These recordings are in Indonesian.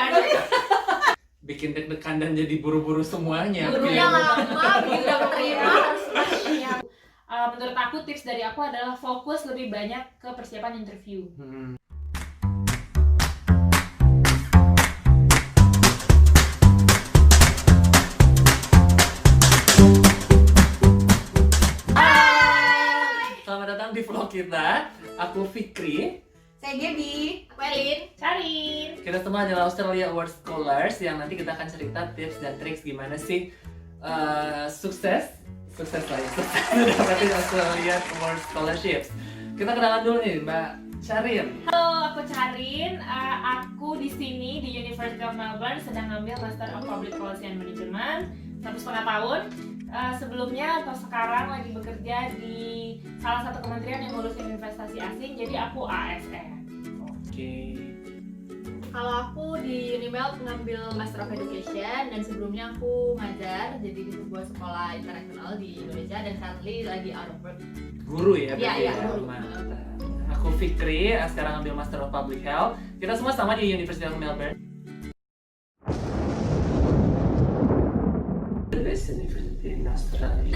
banget. Bikin deg-degan dan jadi buru-buru semuanya. Gurunya lama, begitu udah keterima harus rush. Menurut aku tips dari aku adalah fokus lebih banyak ke persiapan interview. Selamat datang di vlog kita. Aku Fikri. Saya Gaby. Aku Elin, Karin. Kita semua adalah Australia Award Scholars yang nanti kita akan cerita tips dan triks gimana sih sukses lah ya, sukses dapetin Australia Award Scholarships. Kita kenalan dulu nih, Mbak Charin. Halo, aku Charin. Aku di sini di University of Melbourne sedang ngambil Master of Public Policy and Management 1,5 tahun. Sebelumnya atau sekarang lagi bekerja di salah satu kementerian yang ngurusin investasi asing, jadi aku ASN. Oke. Kalau aku di Unimel ngambil Master of Education dan sebelumnya aku ngajar jadi di sebuah sekolah internasional di Indonesia dan currently lagi out of work. Guru ya, berarti Iya, ya? guru. Mantap. Aku Fikri, sekarang ambil Master of Public Health. Kita semua sama di University of Melbourne. The best university in Australia.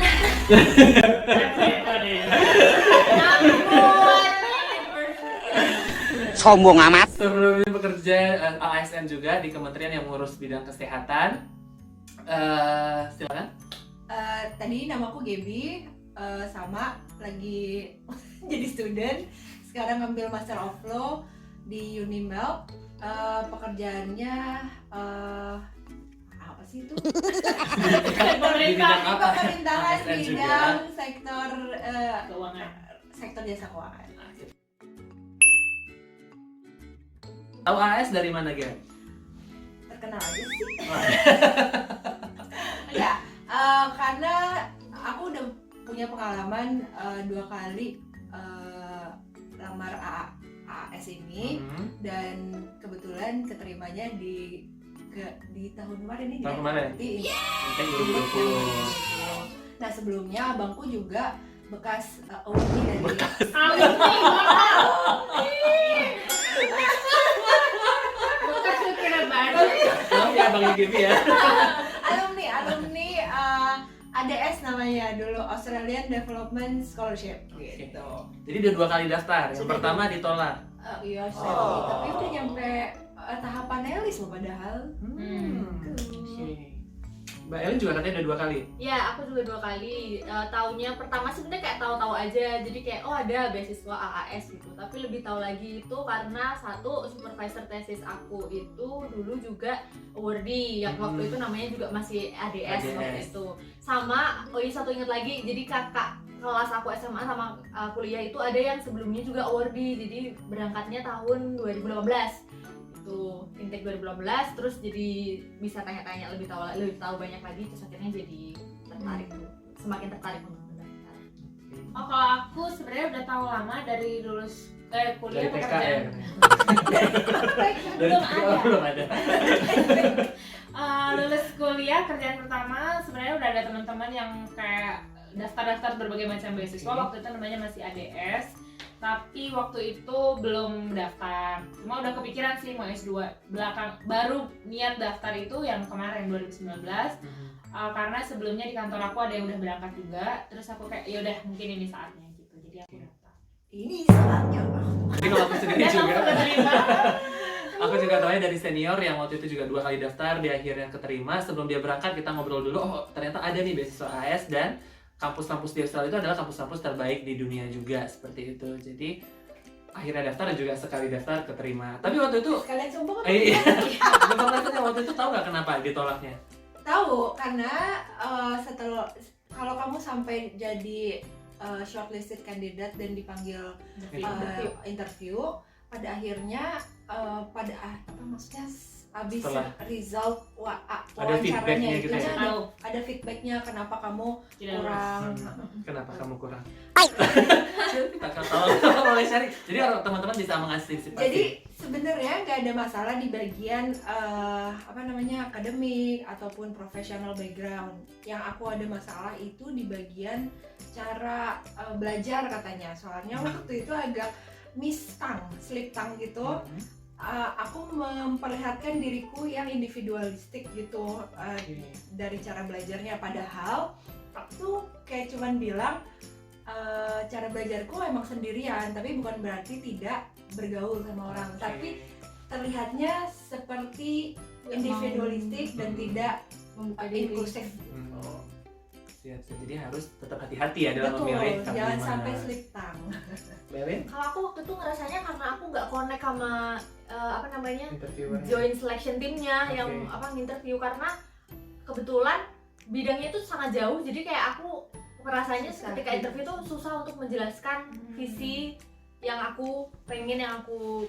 Sombong amat. Sebelumnya bekerja ASN juga di kementerian yang mengurus bidang kesehatan. Silakan. Tadi namaku Gaby, sama lagi jadi student. Sekarang ngambil Master of Law di Unimel. Pekerjaannya apa sih itu? Di bidang apa? Pemerintahan ASN juga. bidang sektor Keuangan. sektor jasa keuangan. Tahu AS dari mana, Gen? Terkenal aja sih. Ya, karena aku udah punya pengalaman 2 kali lamar AAS ini dan kebetulan keterimanya di tahun kemarin ini. Tahun kemarin? Di 2020. Nah, sebelumnya abangku juga bekas awardee dari Bekas lu keren banget. Maaf ya Bang Gaby ya. alumni ADS namanya dulu, Australian Development Scholarship gitu. Jadi udah 2 kali daftar. Yang Sudah pertama ditolak. Iya sih, tapi udah nyampe tahapan Elis loh padahal. Oke. Mbak Elin juga katanya udah 2 kali. Ya, aku juga 2 kali. Taunya pertama sebenarnya kayak tahu-tahu aja. Jadi kayak oh ada beasiswa AAS gitu. Tapi lebih tahu lagi itu karena satu supervisor tesis aku itu dulu juga awardee yang waktu itu namanya juga masih ADS waktu itu. Sama satu ingat lagi. Jadi kakak kelas aku SMA sama kuliah itu ada yang sebelumnya juga awardee. Jadi berangkatnya tahun 2015. Itu intake 2018 terus jadi bisa tanya-tanya lebih tahu banyak lagi terus akhirnya jadi tertarik semakin tertarik untuk mendaftar. Oh, kalau aku sebenarnya udah tahu lama dari lulus kuliah Dari TK pekerjaan. ya. Belum ada. Lulus kuliah kerjaan pertama sebenarnya udah ada teman-teman yang kayak daftar berbagai macam beasiswa. Waktu itu namanya masih ADS. Tapi waktu itu belum daftar. Cuma udah kepikiran sih mau S2 baru niat daftar itu yang kemarin 2019. Karena sebelumnya di kantor aku ada yang udah berangkat juga. Terus aku kayak ya udah mungkin ini saatnya gitu. Jadi aku daftar. Ini saatnya Bang. Jadi kalau aku sendiri Dan aku juga. keterima. Aku juga tahunya dari senior yang waktu itu juga 2 kali daftar, di akhirnya keterima. Sebelum dia berangkat kita ngobrol dulu, oh ternyata ada nih beasiswa AS dan kampus-kampus di Australia itu adalah kampus-kampus terbaik di dunia juga seperti itu. Jadi akhirnya daftar dan juga sekali daftar keterima. Tapi waktu itu Kalian sombong apa? iya. Waktu itu tahu nggak kenapa ditolaknya? Tahu karena setelah kalau kamu sampai jadi shortlisted kandidat dan dipanggil interview pada akhirnya maksudnya habis Setelah result ada feedbacknya wawancaranya gitu itu ya? Tahu. ada feedbacknya kenapa kamu Tidak kurang Kenapa kamu kurang? Kakak tahu boleh cari. Jadi orang teman-teman bisa mengantisipasi. jadi sebenarnya nggak ada masalah di bagian akademik ataupun professional background. Yang aku ada masalah itu di bagian cara belajar katanya. Soalnya waktu itu agak slip tongue gitu. aku memperlihatkan diriku yang individualistik gitu dari cara belajarnya, padahal aku tuh kayak cuman bilang cara belajarku emang sendirian, tapi bukan berarti tidak bergaul sama orang, tapi terlihatnya seperti individualistik dan tidak Membuka diri. inklusif. Siap. Jadi harus tetap hati-hati ya dalam Betul, memilih jangan mana. sampai slip tongue. Melin, Kalau aku waktu itu ngerasanya karena aku nggak connect sama apa namanya interviewer. join selection timnya Oke. yang interview, karena kebetulan bidangnya itu sangat jauh, jadi kayak aku ngerasanya Susah. ketika interview tuh susah untuk menjelaskan visi yang aku pengen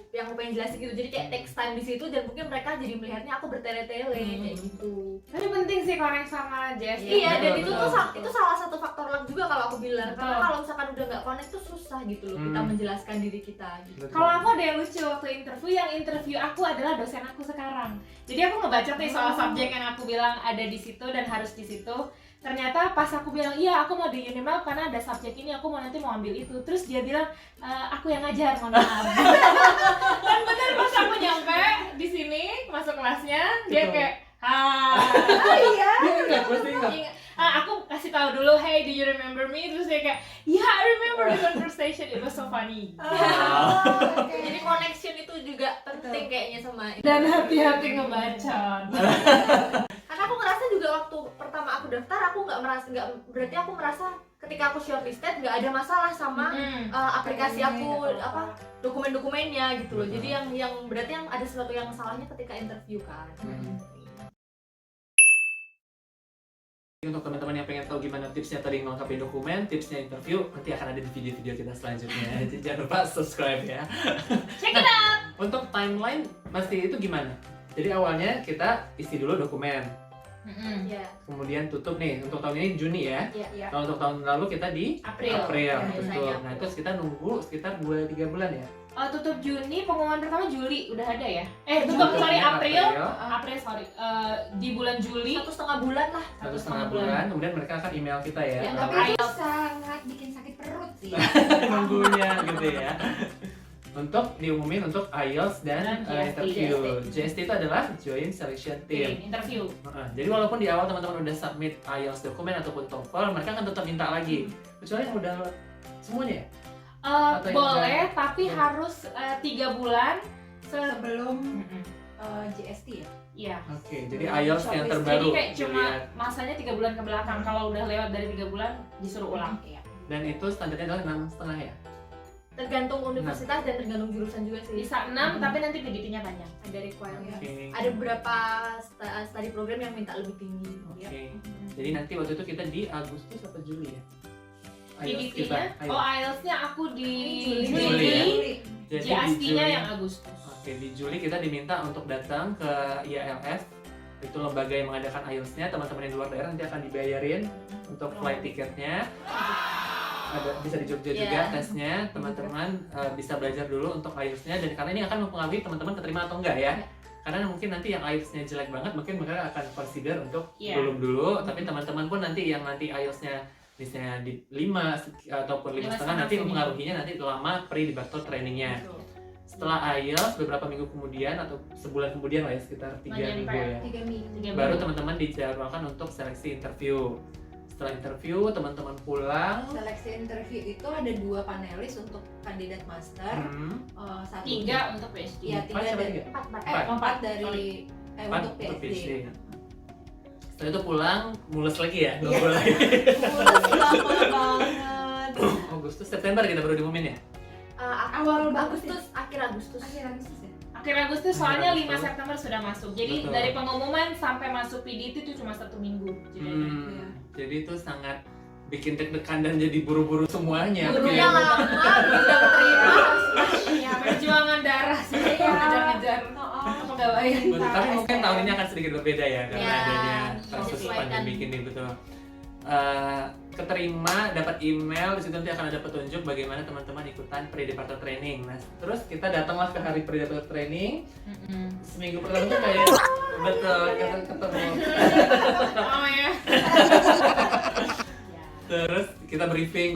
pengen jelasin gitu, jadi kayak takes time di situ dan mungkin mereka jadi melihatnya aku bertele-tele kayak gitu. Tapi penting sih connect sama Jess. Iya, dan betul, itu betul. tuh itu salah satu faktor luck juga kalau aku bilang, karena Betul. kalau misalkan udah nggak connect tuh susah gitu loh kita menjelaskan diri kita gitu. Betul. Kalau aku ada yang lucu waktu interview, yang interview aku adalah dosen aku sekarang. Jadi aku ngebaca nih soal subjek yang aku bilang ada di situ dan harus di situ. Ternyata pas aku bilang iya aku mau di Unimap karena ada subjek ini, aku nanti mau ambil itu. Terus dia bilang aku yang ngajar, mohon maaf. Dan bener pas aku nyampe di sini masuk kelasnya, dia Betul. kayak hai. Iya. Ingat, pasti ingat. Aku kasih tahu dulu, hey do you remember me? Terus dia kayak yeah I remember the conversation, it was so funny. Jadi connection itu juga penting kayaknya sama. Dan hati-hati ngebaca. Karena aku ngerasa juga waktu pertama aku daftar aku berarti aku merasa ketika aku shortlisted nggak ada masalah sama aplikasi aku dokumen-dokumennya gitu loh. Jadi yang berarti yang ada sesuatu yang salahnya ketika interview kan. Untuk teman-teman yang pengen tahu gimana tipsnya tadi melengkapi dokumen, tipsnya interview, nanti akan ada di video-video kita selanjutnya. Jadi jangan lupa subscribe ya. Check it out. Untuk timeline pasti itu gimana? Jadi awalnya kita isi dulu dokumen, Iya. kemudian tutup nih. Untuk tahun ini Juni ya. Iya. Kalau untuk tahun lalu kita di April. April, Ya, betul. biasanya Nah April. terus kita nunggu sekitar 2-3 bulan ya. Tutup Juni, pengumuman pertama Juli udah ada ya? Tutup sorry April. April sorry. Di bulan Juli 1,5 bulan lah. 1,5 bulan, kemudian mereka akan email kita ya. Ya, Tapi Tapi itu sangat bikin sakit perut sih. Nunggunya gitu ya. Untuk diumumin untuk IELTS dan Dan interview. JST itu adalah Joint Selection Team. interview. Jadi walaupun di awal teman-teman udah submit IELTS dokumen ataupun TOEFL, mereka akan tetap minta lagi. Kecuali yang udah semuanya ya? Atau yang Boleh, udah- tapi harus 3 bulan Sebelum GST ya. Iya. Oke, jadi IELTS yang terbaru. Jadi kayak cuma dilihat. masanya 3 bulan ke belakang. Kalau udah lewat dari 3 bulan disuruh ulang. Iya. Dan itu standarnya adalah 6,5 ya? Tergantung universitas dan tergantung jurusan juga sih. Bisa 6 tapi nanti PDT-nya panjang. Ada requirement. Oke. Ada beberapa study program yang minta lebih tinggi. Oke. Jadi nanti waktu itu kita di Agustus atau Juli ya? IELTS PDT-nya? IELTS. Oh, IELTS-nya aku di Juli ya? Juli. Jadi di GST-nya Juli- yang Agustus. Oke, di Juli kita diminta untuk datang ke IALF. Itu lembaga yang mengadakan IELTS-nya. Teman-teman yang di luar daerah nanti akan dibayarin untuk flight tiketnya. Ada bisa di Jogja juga Yeah. tesnya. Teman-teman bisa belajar dulu untuk IELTS-nya, dan karena ini akan mempengaruhi teman-teman keterima atau enggak ya. Yeah. Karena mungkin nanti yang IELTS-nya jelek banget, mungkin mereka akan consider untuk Yeah. belum dulu. Tapi teman-teman pun nanti yang nanti IELTS-nya misalnya di 5 ataupun 5,5 nanti minimum. mempengaruhinya nanti lama pre-debator trainingnya. Setelah IELTS beberapa minggu kemudian atau sebulan kemudian lah ya, sekitar 3 Nggak minggu nyampe. ya, 3 minggu. 3 baru bulan. teman-teman dijadwalkan untuk seleksi interview. Setelah interview teman-teman pulang. Seleksi interview itu ada 2 panelis untuk kandidat master, satu 3 untuk PhD. Iya, Empat 3 siapa dari tiga? 4. 4 dari Empat untuk PhD. Setelah itu pulang mulus lagi ya, Iya. nunggu lagi. Lama banget. Agustus September kita baru diumumin ya. Awal banget Agustus, akhir Agustus. Akhir Agustus ya. Akhir Agustus soalnya Akhir 5 Agustus. September sudah masuk. Jadi Betul. dari pengumuman sampai masuk PDT itu cuma 1 minggu. jedanya. Iya. Jadi itu sangat bikin deg-degan dan jadi buru-buru semuanya. Gurunya Oke. lama, udah keterima. Ya, perjuangan darah sih ngejar-ngejar pegawai. Betul, tapi mungkin tahun ini akan sedikit berbeda ya karena Ya, adanya kasus menyesuaikan. pandemi ini, betul. Keterima, dapat email, di situ nanti akan ada petunjuk bagaimana teman-teman ikutan pre-debator training. Nah, terus kita datanglah ke hari pre-debator training. Seminggu pertama tuh kayak betul kita ketemu. Oh ya. Terus kita briefing.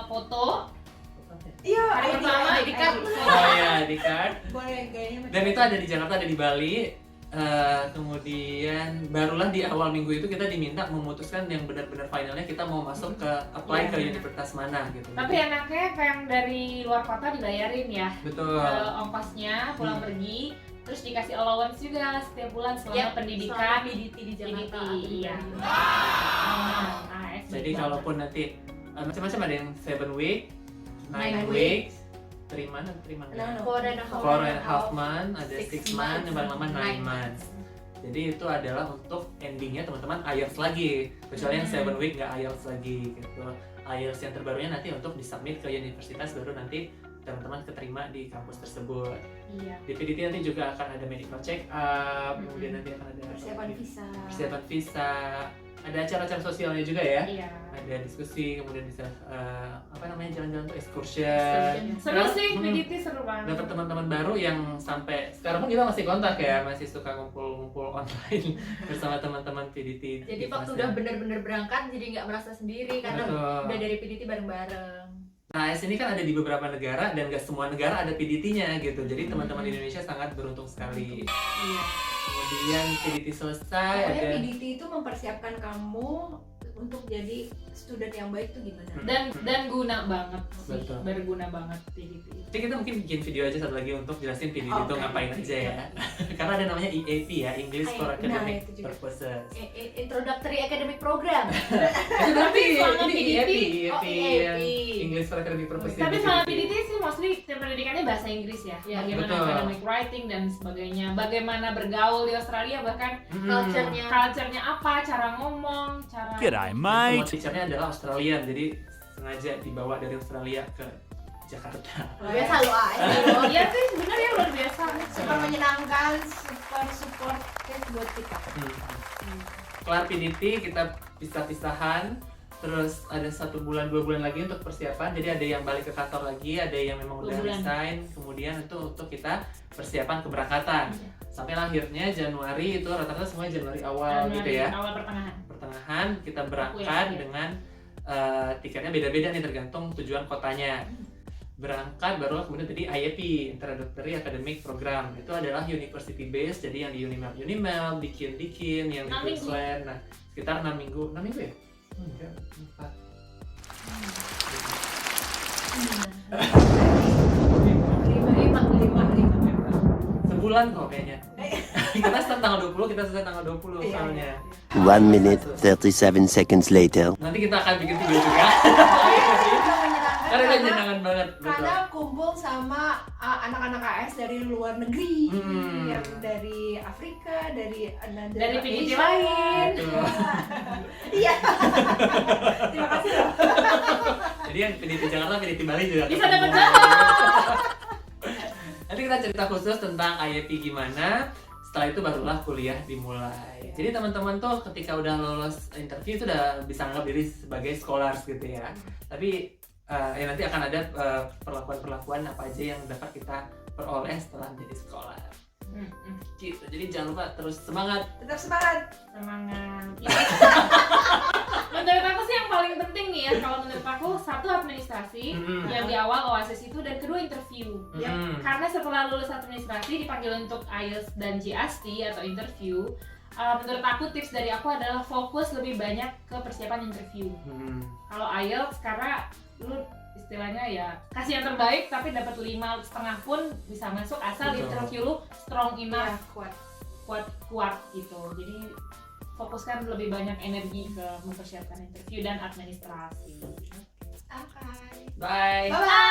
Foto Iya, hari pertama ID card. Oh ya, ID card. Boleh gayanya Dan itu ada di Jakarta, ada di Bali. Kemudian barulah di awal minggu itu kita diminta memutuskan yang benar-benar finalnya kita mau masuk ke apply ke universitas mana gitu. Tapi enaknya kayak yang dari luar kota dibayarin ya. Betul. Ongkosnya pulang pergi, terus dikasih allowance juga setiap bulan selama pendidikan PDT di Jakarta. iya. AS Jadi banget. kalaupun nanti macam-macam ada yang 7 week, 9 9 weeks, terima No. 4 and a half. 4.5 month, ada 6 6 month, yang paling lama 9 9 months. Jadi itu adalah untuk endingnya teman-teman IELTS lagi, kecuali yang 7 week nggak IELTS lagi gitu. IELTS yang terbarunya nanti untuk disubmit ke universitas, baru nanti teman-teman keterima di kampus tersebut. Iya. Di PDT nanti juga akan ada medical check up, kemudian nanti akan ada persiapan visa. Ada acara-acara sosialnya juga ya. Iya. Ada diskusi, kemudian bisa jalan-jalan tuh excursion. Seru sih, Hmm. PDT seru banget. Dapat teman-teman baru yang sampai sekarang pun kita masih kontak ya, masih suka ngumpul-ngumpul online bersama teman-teman PDT. Jadi di waktu kelasnya. udah bener-bener berangkat jadi nggak merasa sendiri karena Betul. udah dari PDT bareng-bareng. Nah, AS ini kan ada di beberapa negara dan gak semua negara ada PDT-nya gitu. Jadi teman-teman di Indonesia sangat beruntung sekali. Iya. Kemudian PDT selesai, Pokoknya ada PDT itu mempersiapkan kamu untuk jadi student yang baik tuh gimana? Dan guna banget sih, Betul. berguna banget PDT. Jadi kita mungkin bikin video aja satu lagi untuk jelasin PDT itu Oke. ngapain aja ya. Karena ada namanya EAP ya, English for Nah, Academic itu juga. Purposes. Introductory Academic Program. Itu Tapi selama ini PDT, EAP yang EAP. English for Academic Purposes. Tapi di selama PDT. PDT sih mostly pendidikannya bahasa Inggris ya. Ya, Bagaimana betul. academic writing dan sebagainya. Bagaimana bergaul di Australia, bahkan culture-nya apa, cara ngomong, cara G'day, Semua mate. teachernya adalah Australian, jadi sengaja dibawa dari Australia ke Jakarta. Biasa lu aja. Iya sih, sebenarnya luar biasa. Super menyenangkan, super supportive buat kita. Kelar PDT kita pisah-pisahan, terus ada 1 bulan 2 bulan lagi untuk persiapan. Jadi ada yang balik ke kantor lagi, ada yang memang 2 udah bulan. resign. Kemudian itu untuk kita persiapan keberangkatan. Sampai lahirnya Januari, itu rata-rata semua Januari awal gitu ya. Awal pertengahan. Pertengahan kita berangkat Iya. dengan tiketnya beda-beda nih tergantung tujuan kotanya. Berangkat barulah kemudian tadi IAP, Introductory Academic Program. Itu adalah university based, jadi yang di Unimel, Dikin, yang di 6 minggu. Queensland. Nah, sekitar 6 minggu. 6 minggu ya? Enggak, 4. Sebulan kok kayaknya. Kita start tanggal 20, kita selesai tanggal 20 Iya, soalnya. 1 minute 37 seconds later. Nanti kita akan bikin video juga. Karena itu menyenangkan banget, betul. Karena kumpul sama anak-anak AS dari luar negeri, yang dari Afrika, dari Dari PDT Asia. lain. Betul. Iya. Terima kasih loh. Jadi yang PDT Jakarta, PDT Bali juga Bisa ketemu. dapat jodoh. Nanti kita cerita khusus tentang IAP gimana. Setelah itu barulah kuliah dimulai. Jadi teman-teman tuh ketika udah lolos interview itu udah bisa anggap diri sebagai scholars gitu ya. Tapi ya nanti akan ada perlakuan-perlakuan apa aja yang dapat kita peroleh setelah menjadi scholar. Gitu. Jadi jangan lupa terus semangat. Tetap semangat. Semangat. Menurut aku sih yang paling penting nih ya, kalau menurut aku satu administrasi yang di awal OASIS itu, dan kedua interview. Karena setelah lulus administrasi dipanggil untuk IELTS dan GST atau interview. Menurut aku tips dari aku adalah fokus lebih banyak ke persiapan interview. Kalau IELTS karena lu istilahnya ya kasih yang terbaik tapi dapat 5,5 pun bisa masuk asal Betul. interview lu strong Ya, enough, kuat. kuat gitu. Jadi fokuskan lebih banyak energi ke mempersiapkan interview dan administrasi. Oke. Bye. Bye bye.